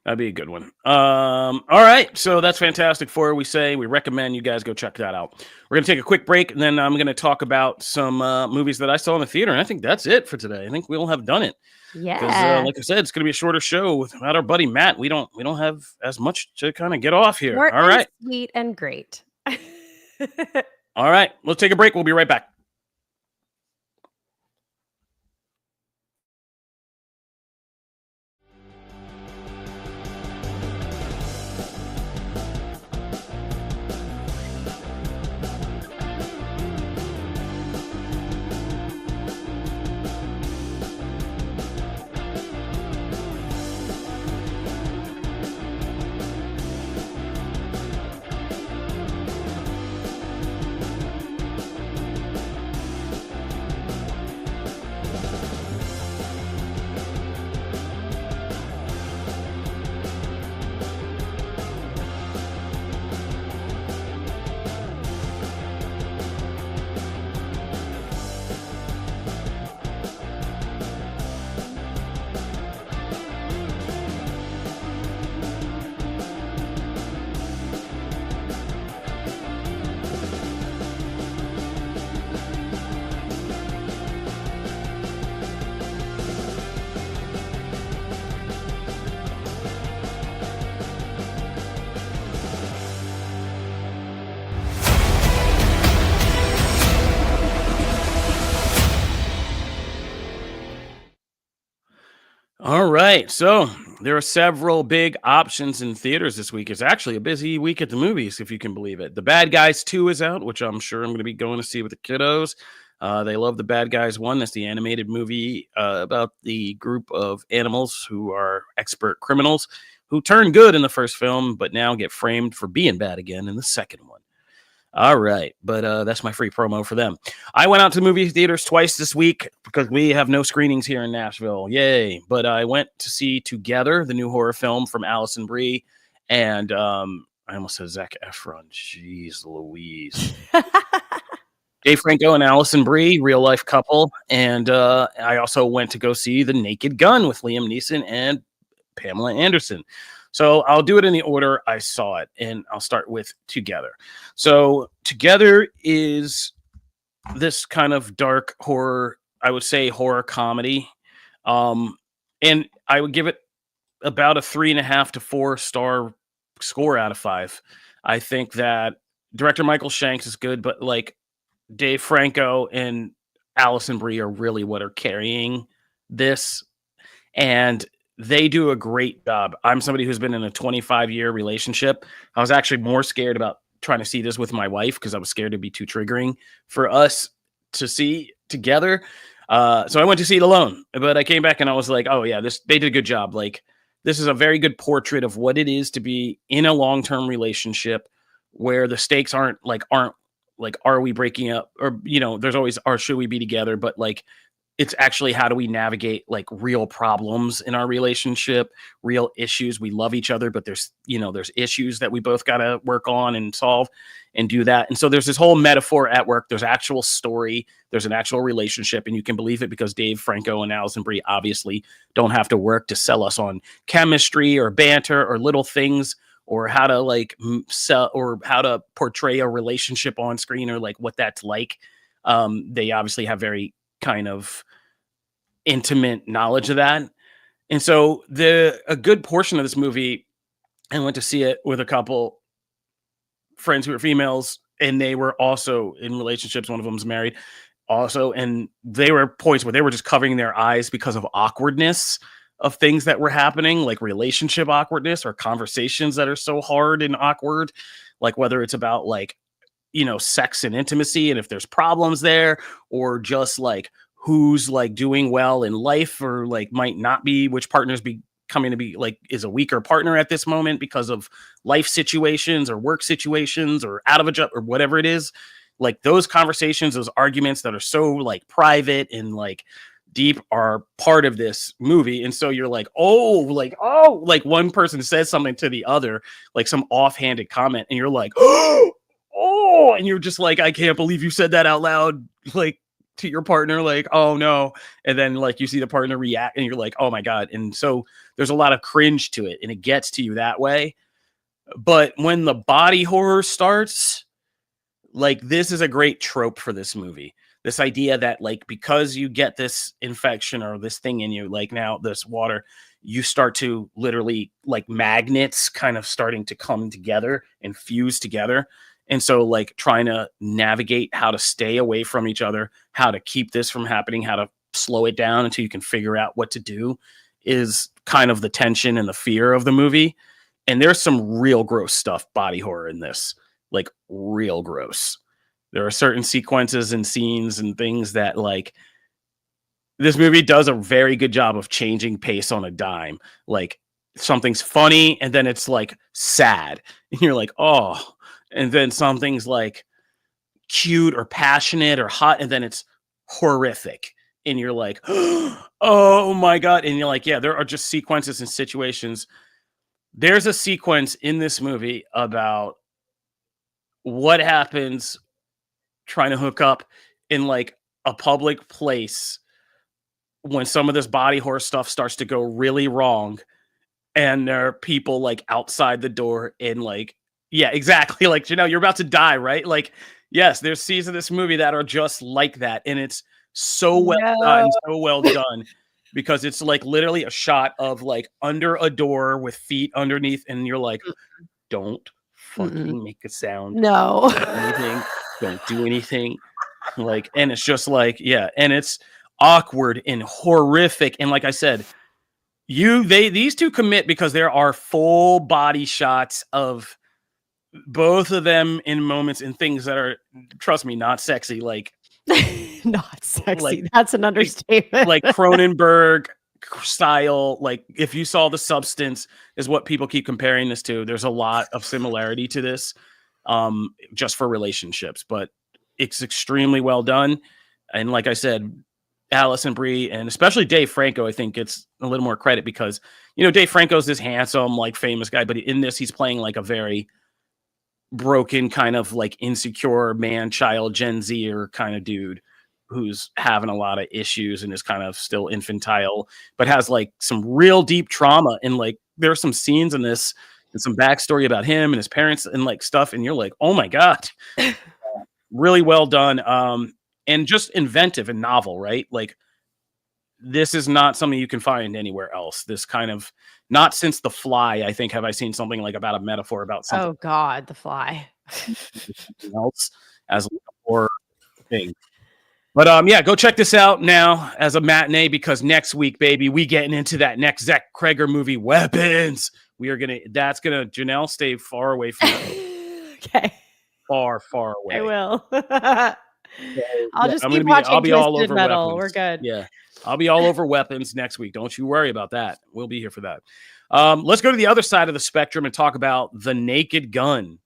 That'd be a good one. All right. So that's fantastic for we recommend you guys go check that out. We're going to take a quick break, and then I'm going to talk about some movies that I saw in the theater. And I think that's it for today. I think we'll have done it. Yeah. Because like I said, it's going to be a shorter show without our buddy Matt. We don't have as much to kind of get off here. Short all right. Sweet and great. All right. Let's take a break. We'll be right back. right. So there are several big options in theaters this week. It's actually a busy week at the movies, if you can believe it. The Bad Guys 2 is out, which I'm sure I'm going to be going to see with the kiddos. They love The Bad Guys 1. That's the animated movie about the group of animals who are expert criminals who turn good in the first film, but now get framed for being bad again in the second one. All right, but that's my free promo for them. I went out to movie theaters twice this week because we have no screenings here in Nashville. Yay. But I went to see Together, the new horror film from Alison, Brie, and I almost said Zac Efron. Jeez Louise. Dave Franco and Alison Brie, real life couple. And I also went to go see The Naked Gun with Liam Neeson and Pamela Anderson. So I'll do it in the order I saw it, and I'll start with Together. So Together is this kind of dark horror, I would say horror comedy. And I would give it about a 3.5 to 4 star score out of 5. I think that director Michael Shanks is good, but like Dave Franco and Alison Brie are really what are carrying this. And they do a great job. I'm somebody who's been in a 25-year relationship. I was actually more scared about trying to see this with my wife because I was scared it'd be too triggering for us to see together. So I went to see it alone, but I came back and I was like, oh yeah, they did a good job. Like, this is a very good portrait of what it is to be in a long-term relationship where the stakes aren't like, are we breaking up, or, there's always, or should we be together? But like, it's actually how do we navigate like real problems in our relationship, real issues. We love each other, but there's issues that we both got to work on and solve and do that. And so there's this whole metaphor at work. There's actual story. There's an actual relationship, and you can believe it because Dave Franco and Alison Brie obviously don't have to work to sell us on chemistry or banter or little things or how to like sell or how to portray a relationship on screen or like what that's like. They obviously have very kind of intimate knowledge of that. And so a good portion of this movie, I went to see it with a couple friends who are females, and they were also in relationships. One of them's married also. And they were points where they were just covering their eyes because of awkwardness of things that were happening, like relationship awkwardness or conversations that are so hard and awkward, like whether it's about like, sex and intimacy and if there's problems there, or just like who's like doing well in life or like might not be, which partners be coming to be like is a weaker partner at this moment because of life situations or work situations or out of a job or whatever it is. Like those conversations, those arguments that are so like private and like deep are part of this movie. And so you're like, like one person says something to the other, like some offhanded comment, and you're like, and you're just like, I can't believe you said that out loud, like to your partner, like, oh no. And then like you see the partner react and you're like, oh my God. And so there's a lot of cringe to it and it gets to you that way. But when the body horror starts, like this is a great trope for this movie. This idea that like, because you get this infection or this thing in you, like now this water, you start to literally like magnets kind of starting to come together and fuse together. And so like trying to navigate how to stay away from each other, how to keep this from happening, how to slow it down until you can figure out what to do is kind of the tension and the fear of the movie. And there's some real gross stuff, body horror in this, like real gross. There are certain sequences and scenes and things that like this movie does a very good job of changing pace on a dime. Like something's funny and then it's like sad and you're like, oh. And then something's like cute or passionate or hot, and then it's horrific. And you're like, oh my God. And you're like, yeah, there are just sequences and situations. There's a sequence in this movie about what happens trying to hook up in like a public place when some of this body horror stuff starts to go really wrong. And there are people like outside the door and like, yeah, exactly. Like, you're about to die, right? Like, yes, there's scenes of this movie that are just like that. And it's so well done because it's like literally a shot of like under a door with feet underneath. And you're like, don't fucking make a sound. No. Don't do anything. Like, and it's just like, yeah. And it's awkward and horrific. And like I said, These two commit because there are full body shots of both of them in moments and things that are, trust me, not sexy. Like Not sexy. like That's an understatement. like Cronenberg style. Like if you saw The Substance, is what people keep comparing this to. There's a lot of similarity to this, just for relationships, but it's extremely well done. And like I said, Alison, Brie, and especially Dave Franco, I think gets a little more credit because, Dave Franco's this handsome, like famous guy, but in this, he's playing like a very broken kind of like insecure man child Gen Zer kind of dude who's having a lot of issues and is kind of still infantile, but has like some real deep trauma. And like there are some scenes in this and some backstory about him and his parents and like stuff, and you're like, oh my God. Really well done. And just inventive and novel, right? Like this is not something you can find anywhere else. This kind of, not since The Fly, I think, have I seen something like about a metaphor about something. Oh God, The Fly. Else as a horror thing. But yeah, go check this out now as a matinee, because next week, baby, we getting into that next Zach Kreger movie, Weapons. Janelle, stay far away from that. Okay. Far away. I will. I'll just keep watching I'll be all Twisted over Metal. Weapons. We're good. Yeah. I'll be all over Weapons next week. Don't you worry about that. We'll be here for that. Let's go to the other side of the spectrum and talk about The Naked Gun.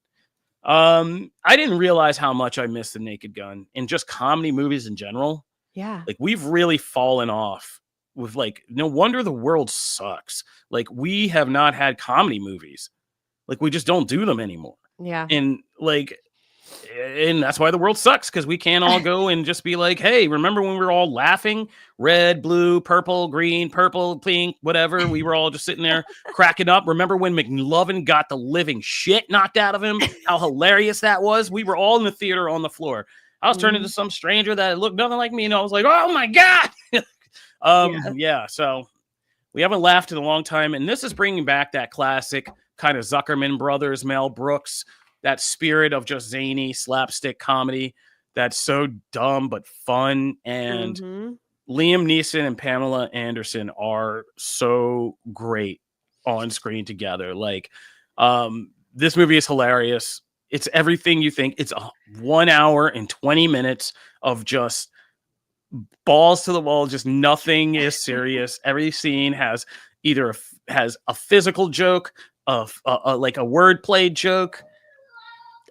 I didn't realize how much I missed The Naked Gun and just comedy movies in general. Yeah. Like we've really fallen off with like, no wonder the world sucks. Like we have not had comedy movies. Like we just don't do them anymore. Yeah. And that's why the world sucks, because we can't all go and just be like, hey, remember when we were all laughing? Red, blue, purple, green, purple, pink, whatever. We were all just sitting there cracking up. Remember when McLovin got the living shit knocked out of him? How hilarious that was. We were all in the theater on the floor. I was turning into some stranger that looked nothing like me, and I was like, oh my God. Yeah, so we haven't laughed in a long time, and this is bringing back that classic kind of Zuckerman Brothers, Mel Brooks, that spirit of just zany slapstick comedy that's so dumb but fun. And Liam Neeson and Pamela Anderson are so great on screen together. Like, this movie is hilarious. It's everything you think. It's 1 hour and 20 minutes of just balls to the wall. Just nothing is serious. Every scene has either has a physical joke, of like a wordplay joke,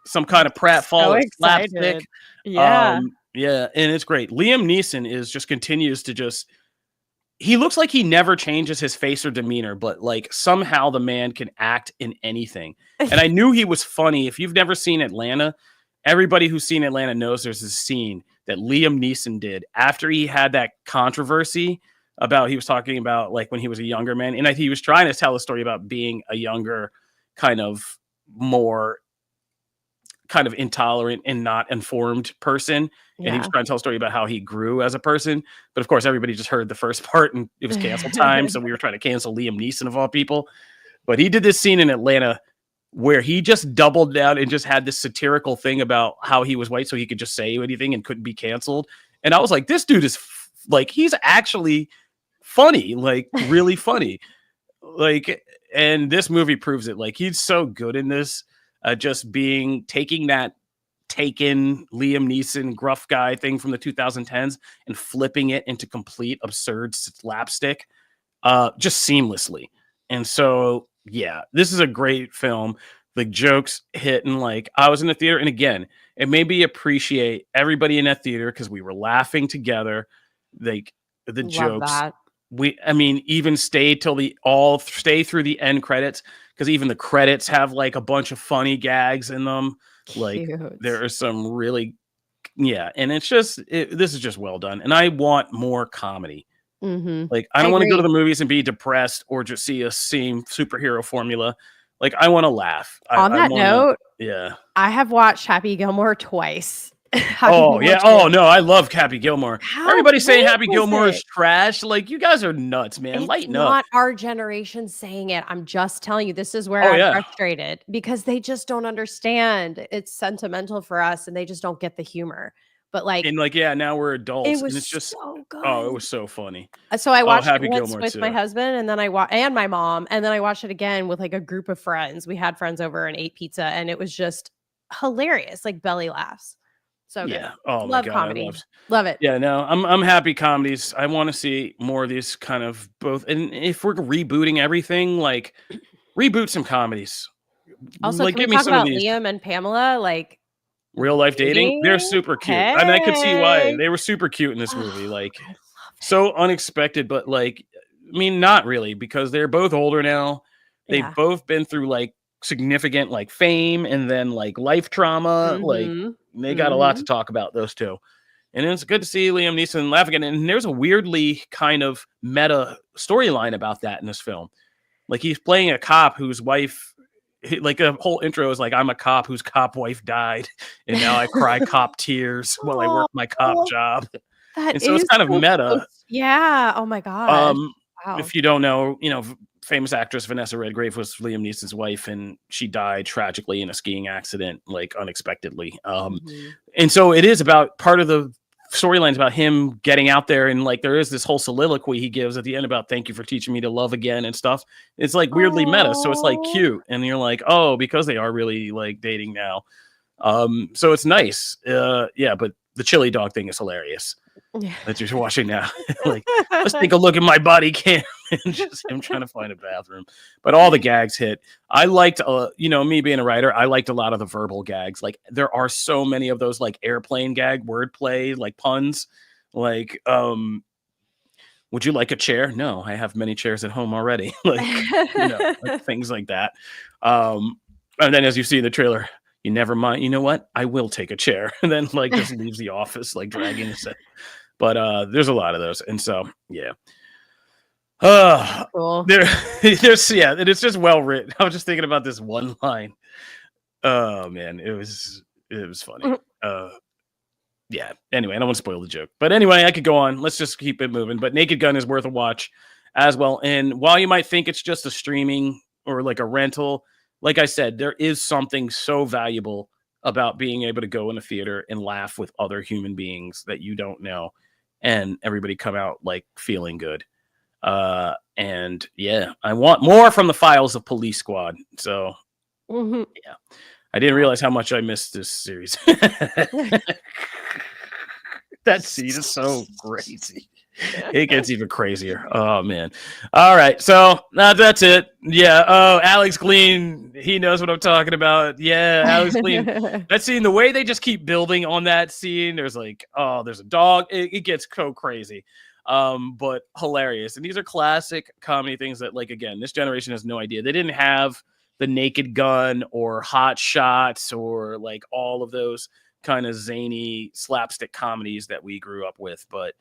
some kind of pratfall, slapstick. Yeah. Yeah, and it's great. Liam Neeson continues to he looks like he never changes his face or demeanor, but like somehow the man can act in anything. And I knew he was funny. If you've never seen Atlanta, everybody who's seen Atlanta knows there's a scene that Liam Neeson did after he had that controversy about, he was talking about like when he was a younger man, and he was trying to tell a story about being a younger, kind of more kind of intolerant and not informed person. And he was trying to tell a story about how he grew as a person. But of course, everybody just heard the first part and it was cancel time. So we were trying to cancel Liam Neeson of all people. But he did this scene in Atlanta where he just doubled down and just had this satirical thing about how he was white so he could just say anything and couldn't be canceled. And I was like, this dude is like, he's actually funny, like really funny. Like, and this movie proves it. Like, he's so good in this. Just taking that Taken Liam Neeson gruff guy thing from the 2010s and flipping it into complete absurd slapstick, just seamlessly. And so, yeah, this is a great film. The jokes hit, and like I was in the theater, and again, it made me appreciate everybody in that theater because we were laughing together. Like the jokes. That. Even stay through the end credits, because even the credits have like a bunch of funny gags in them. Like Cute. there are some really, and it's just this is just well done, and I want more comedy. Like I don't want to go to the movies and be depressed or just see a same superhero formula. Like I want to laugh. On that note, yeah, I have watched Happy Gilmore twice. Oh yeah. Oh no, I love Happy Gilmore. Everybody's saying Happy Gilmore is trash. Like, you guys are nuts, man. Lighten up. Not our generation saying it. I'm just telling you, this is where I'm frustrated because they just don't understand. It's sentimental for us and they just don't get the humor. But like, And like, yeah, now we're adults, it and was it's just, so oh, it good. was so funny. So I Oh, watched it Happy once Gilmore with my too. husband, and then and my mom, and then I watched it again with like a group of friends. We had friends over and ate pizza, and it was just hilarious, like belly laughs. So good. Yeah. Oh my Love God, I comedy. love. Love it. Yeah, no, I'm happy comedies. I want to see more of these kind of both. And if we're rebooting everything, like reboot some comedies. Also, Like, can we give me talk some of about these Liam and Pamela, like, real life dating. They're dating? super cute, and I could see why Hey. they were super cute in this Oh, movie. Like, I love so unexpected, but like, I mean, not really, because they're both older now. it. They've Yeah. both been through like significant like fame and then like life trauma. Like, Mhm. they got a lot to Mhm. talk about, those two. And it's good to see Liam Neeson laugh again. And there's a weirdly kind of meta storyline about that in this film. Like, he's playing a cop whose wife, like a whole intro is like, I'm a cop whose cop wife died, and now I cry cop tears while I work my cop Oh, job. that And so it's is kind of so meta. close. Yeah. Oh my gosh. Um, Wow. if you don't know, famous actress Vanessa Redgrave was Liam Neeson's wife, and she died tragically in a skiing accident, like unexpectedly. Mhm. And so it is about part of the storylines about him getting out there, and like there is this whole soliloquy he gives at the end about thank you for teaching me to love again and stuff. It's like weirdly meta, so it's like Oh. cute, and you're like, oh, because they are really like dating now. So it's nice. Yeah, but the chili dog thing is hilarious Yeah. that you're watching now. Like, let's take a look at my body cam, and just him trying to find a bathroom. But all the gags hit. I liked, me being a writer, I liked a lot of the verbal gags. Like, there are so many of those like airplane gag wordplay, like puns. Like, would you like a chair? No, I have many chairs at home already. Like, like things like that. And then as you see in the trailer, you never mind. You know what? I will take a chair. And then like just leaves the office, like dragging his. But there's a lot of those, and so yeah. Cool. There's yeah, and it's just well written. I was just thinking about this one line. Oh man, it was funny. Yeah. Anyway, I don't want to spoil the joke, but anyway, I could go on. Let's just keep it moving. But Naked Gun is worth a watch as well. And while you might think it's just a streaming or like a rental, like I said, there is something so valuable about being able to go in a theater and laugh with other human beings that you don't know, and everybody come out like feeling good. And yeah, I want more from the Files of Police Squad. So Mhm. yeah, I didn't Wow. realize how much I missed this series. That scene is so crazy. It gets even crazier. Oh man. All right. So that's it. Yeah. Oh, Alex Glean. He knows what I'm talking about. Yeah, Alex Glean. That scene, the way they just keep building on that scene, there's like, oh, there's a dog. It gets so crazy. But hilarious. And these are classic comedy things that, like, again, this generation has no idea. They didn't have the Naked Gun or Hot Shots or like all of those kind of zany slapstick comedies that we grew up with, but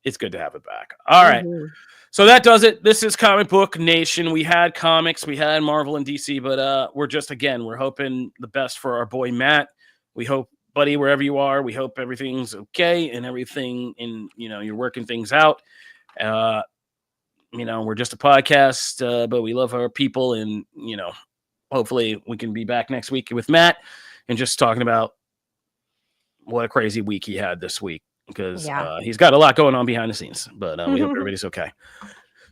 it's good to have it back. All right. Mhm. So that does it. This is Comic Book Nation. We had comics, we had Marvel and DC, but we're hoping the best for our boy Matt. We hope, buddy, wherever you are, we hope everything's okay and everything you're working things out. We're just a podcast, but we love our people, and hopefully we can be back next week with Matt and just talking about what a crazy week he had this week, because Yeah. he's got a lot going on behind the scenes, but we hope everybody's okay.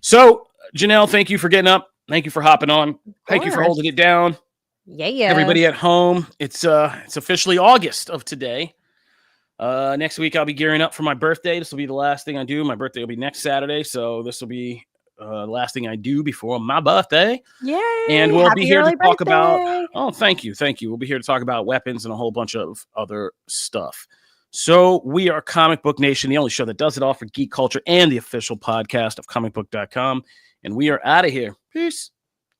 So, Janelle, thank you for getting up. Thank you for hopping on. Thank you for holding it down. Yeah. Everybody at home, it's officially August of today. Next week I'll be gearing up for my birthday. This will be the last thing I do. My birthday will be next Saturday, so this will be the last thing I do before my birthday. Yay. And we'll be here to talk about. Birthday. Oh, thank you. We'll be here to talk about weapons and a whole bunch of other stuff. So we are Comic Book Nation, the only show that does it all for geek culture and the official podcast of comicbook.com. And we are out of here. Peace.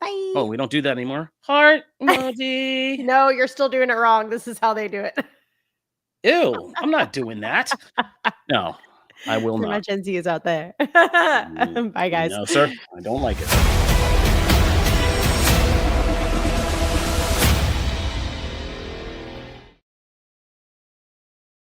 Bye. Oh, we don't do that anymore. Heart emoji. No, you're still doing it wrong. This is how they do it. Ew, I'm not doing that. No, I will My not. Gen Z is out there. Bye, guys. No, sir. I don't like it.